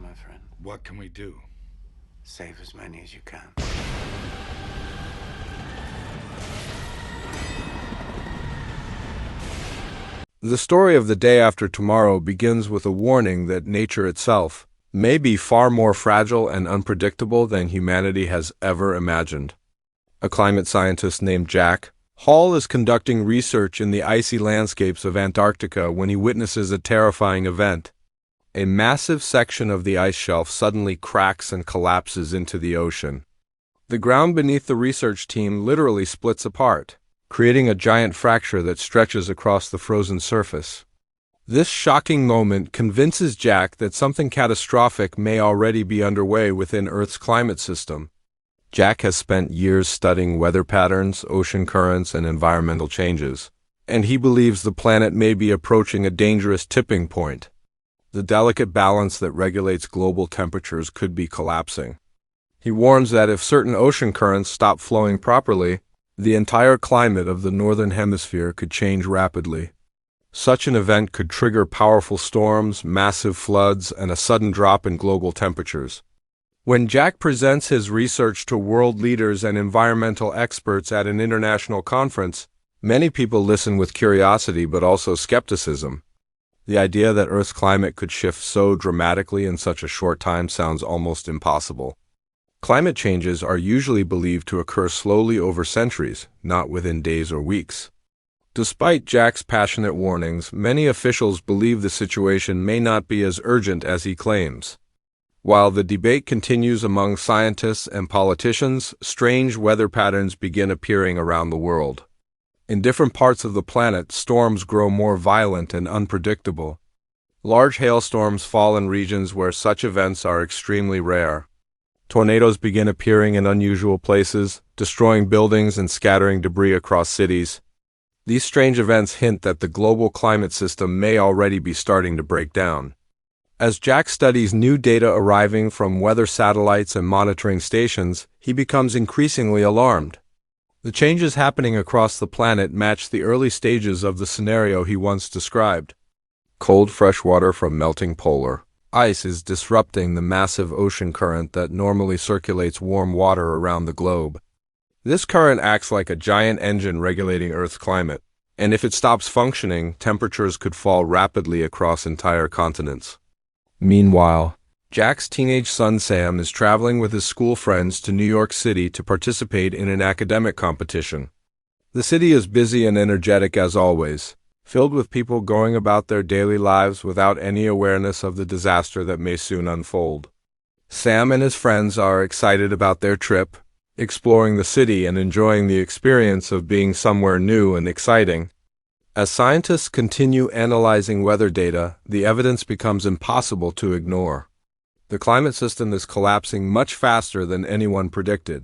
on, my friend. What can we do? Save as many as you can. The story of the day after tomorrow begins with a warning that nature itself may be far more fragile and unpredictable than humanity has ever imagined. A climate scientist named Jack Hall is conducting research in the icy landscapes of Antarctica when he witnesses a terrifying event. A massive section of the ice shelf suddenly cracks and collapses into the ocean. The ground beneath the research team literally splits apart, creating a giant fracture that stretches across the frozen surface. This shocking moment convinces Jack that something catastrophic may already be underway within Earth's climate system. Jack has spent years studying weather patterns, ocean currents, and environmental changes, and he believes the planet may be approaching a dangerous tipping point. The delicate balance that regulates global temperatures could be collapsing. He warns that if certain ocean currents stop flowing properly, the entire climate of the northern hemisphere could change rapidly. Such an event could trigger powerful storms, massive floods, and a sudden drop in global temperatures. When Jack presents his research to world leaders and environmental experts at an international conference, many people listen with curiosity but also skepticism. The idea that Earth's climate could shift so dramatically in such a short time sounds almost impossible. Climate changes are usually believed to occur slowly over centuries, not within days or weeks. Despite Jack's passionate warnings, many officials believe the situation may not be as urgent as he claims. While the debate continues among scientists and politicians, strange weather patterns begin appearing around the world. In different parts of the planet, storms grow more violent and unpredictable. Large hailstorms fall in regions where such events are extremely rare. Tornadoes begin appearing in unusual places, destroying buildings and scattering debris across cities. These strange events hint that the global climate system may already be starting to break down. As Jack studies new data arriving from weather satellites and monitoring stations, he becomes increasingly alarmed. The changes happening across the planet match the early stages of the scenario he once described. Cold fresh water from melting polar ice is disrupting the massive ocean current that normally circulates warm water around the globe. This current acts like a giant engine regulating Earth's climate, and if it stops functioning, temperatures could fall rapidly across entire continents. Meanwhile, Jack's teenage son Sam is traveling with his school friends to New York City to participate in an academic competition. The city is busy and energetic as always, filled with people going about their daily lives without any awareness of the disaster that may soon unfold. Sam and his friends are excited about their trip, exploring the city and enjoying the experience of being somewhere new and exciting. As scientists continue analyzing weather data, the evidence becomes impossible to ignore. The climate system is collapsing much faster than anyone predicted.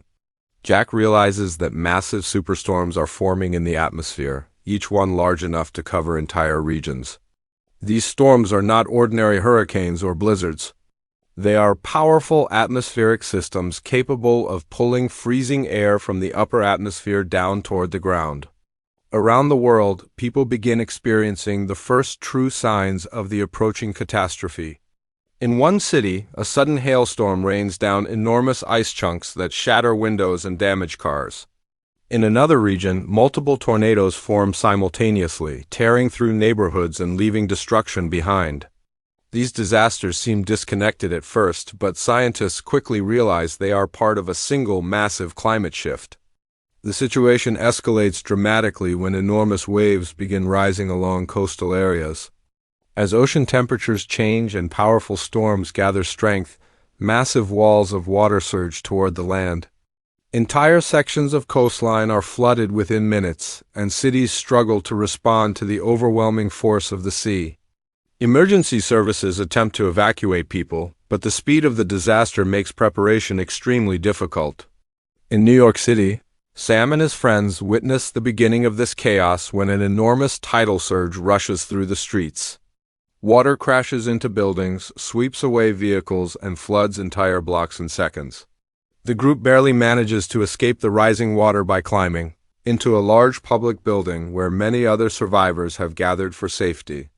Jack realizes that massive superstorms are forming in the atmosphere, each one large enough to cover entire regions. These storms are not ordinary hurricanes or blizzards. They are powerful atmospheric systems capable of pulling freezing air from the upper atmosphere down toward the ground. Around the world, people begin experiencing the first true signs of the approaching catastrophe. In one city, a sudden hailstorm rains down enormous ice chunks that shatter windows and damage cars. In another region, multiple tornadoes form simultaneously, tearing through neighborhoods and leaving destruction behind. These disasters seem disconnected at first, but scientists quickly realize they are part of a single massive climate shift. The situation escalates dramatically when enormous waves begin rising along coastal areas. As ocean temperatures change and powerful storms gather strength, massive walls of water surge toward the land. Entire sections of coastline are flooded within minutes, and cities struggle to respond to the overwhelming force of the sea. Emergency services attempt to evacuate people, but the speed of the disaster makes preparation extremely difficult. In New York City, Sam and his friends witness the beginning of this chaos when an enormous tidal surge rushes through the streets. Water crashes into buildings, sweeps away vehicles, and floods entire blocks in seconds. The group barely manages to escape the rising water by climbing into a large public building where many other survivors have gathered for safety.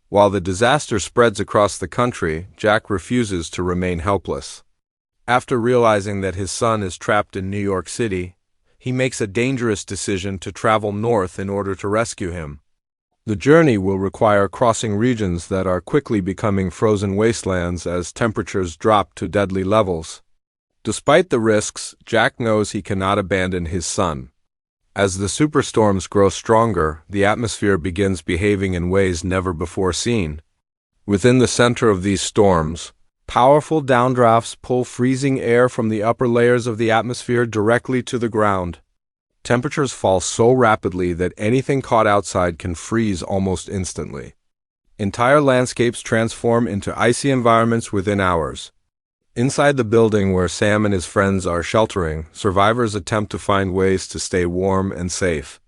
While the disaster spreads across the country, Jack refuses to remain helpless. After realizing that his son is trapped in New York City, he makes a dangerous decision to travel north in order to rescue him. The journey will require crossing regions that are quickly becoming frozen wastelands as temperatures drop to deadly levels. Despite the risks, Jack knows he cannot abandon his son. As the superstorms grow stronger, the atmosphere begins behaving in ways never before seen. Within the center of these storms, powerful downdrafts pull freezing air from the upper layers of the atmosphere directly to the ground. Temperatures fall so rapidly that anything caught outside can freeze almost instantly. Entire landscapes transform into icy environments within hours. Inside the building where Sam and his friends are sheltering, survivors attempt to find ways to stay warm and safe.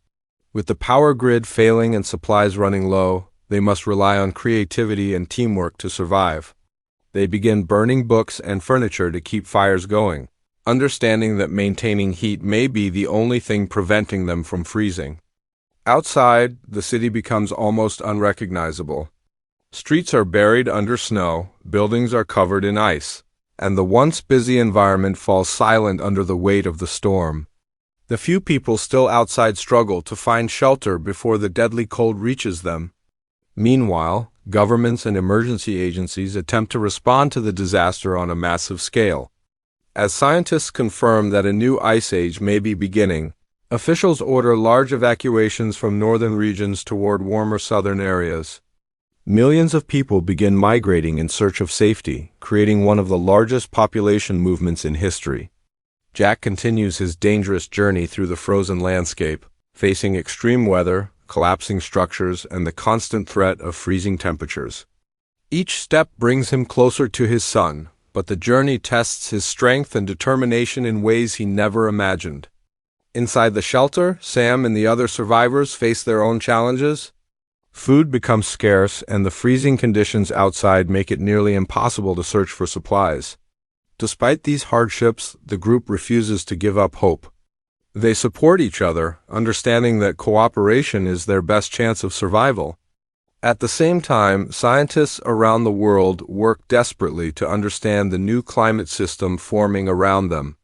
With the power grid failing and supplies running low, they must rely on creativity and teamwork to survive. They begin burning books and furniture to keep fires going, understanding that maintaining heat may be the only thing preventing them from freezing. Outside, the city becomes almost unrecognizable. Streets are buried under snow, buildings are covered in ice, and the once busy environment falls silent under the weight of the storm. The few people still outside struggle to find shelter before the deadly cold reaches them. Meanwhile, governments and emergency agencies attempt to respond to the disaster on a massive scale. As scientists confirm that a new ice age may be beginning, officials order large evacuations from northern regions toward warmer southern areas. Millions of people begin migrating in search of safety, creating one of the largest population movements in history. Jack continues his dangerous journey through the frozen landscape, facing extreme weather, collapsing structures, and the constant threat of freezing temperatures. Each step brings him closer to his son, but the journey tests his strength and determination in ways he never imagined. Inside the shelter, Sam and the other survivors face their own challenges. Food becomes scarce, and the freezing conditions outside make it nearly impossible to search for supplies. Despite these hardships, the group refuses to give up hope. They support each other, understanding that cooperation is their best chance of survival. At the same time, scientists around the world work desperately to understand the new climate system forming around them.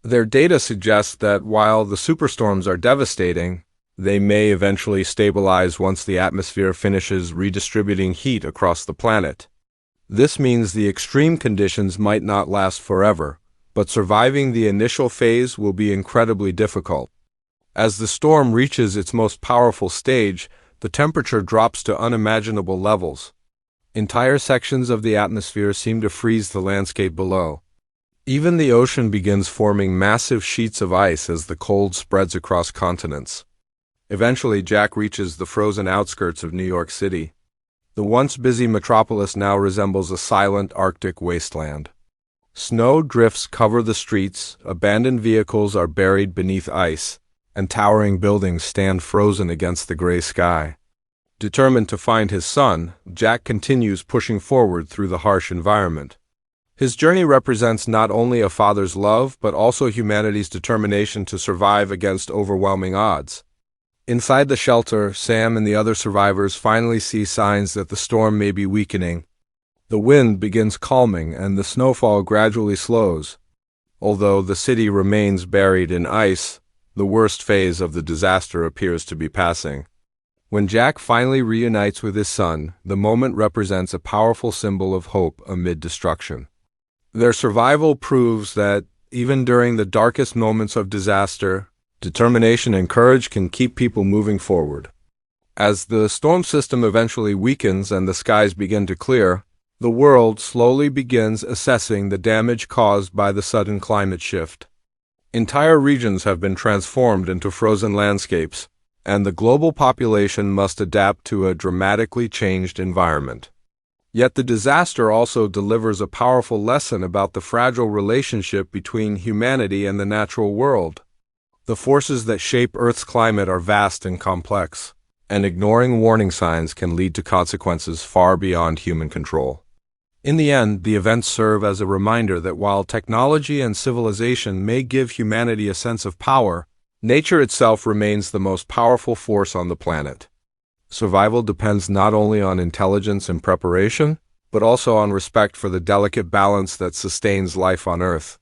Their data suggests that while the superstorms are devastating, they may eventually stabilize once the atmosphere finishes redistributing heat across the planet. This means the extreme conditions might not last forever, but surviving the initial phase will be incredibly difficult. As the storm reaches its most powerful stage, the temperature drops to unimaginable levels. Entire sections of the atmosphere seem to freeze the landscape below. Even the ocean begins forming massive sheets of ice as the cold spreads across continents. Eventually, Jack reaches the frozen outskirts of New York City. The once busy metropolis now resembles a silent Arctic wasteland. Snow drifts cover the streets, abandoned vehicles are buried beneath ice, and towering buildings stand frozen against the gray sky. Determined to find his son, Jack continues pushing forward through the harsh environment. His journey represents not only a father's love, but also humanity's determination to survive against overwhelming odds. Inside the shelter, Sam and the other survivors finally see signs that the storm may be weakening. The wind begins calming and the snowfall gradually slows. Although the city remains buried in ice, the worst phase of the disaster appears to be passing. When Jack finally reunites with his son, the moment represents a powerful symbol of hope amid destruction. Their survival proves that, even during the darkest moments of disaster, determination and courage can keep people moving forward. As the storm system eventually weakens and the skies begin to clear, the world slowly begins assessing the damage caused by the sudden climate shift. Entire regions have been transformed into frozen landscapes, and the global population must adapt to a dramatically changed environment. Yet the disaster also delivers a powerful lesson about the fragile relationship between humanity and the natural world. The forces that shape Earth's climate are vast and complex, and ignoring warning signs can lead to consequences far beyond human control. In the end, the events serve as a reminder that while technology and civilization may give humanity a sense of power, nature itself remains the most powerful force on the planet. Survival depends not only on intelligence and preparation, but also on respect for the delicate balance that sustains life on Earth.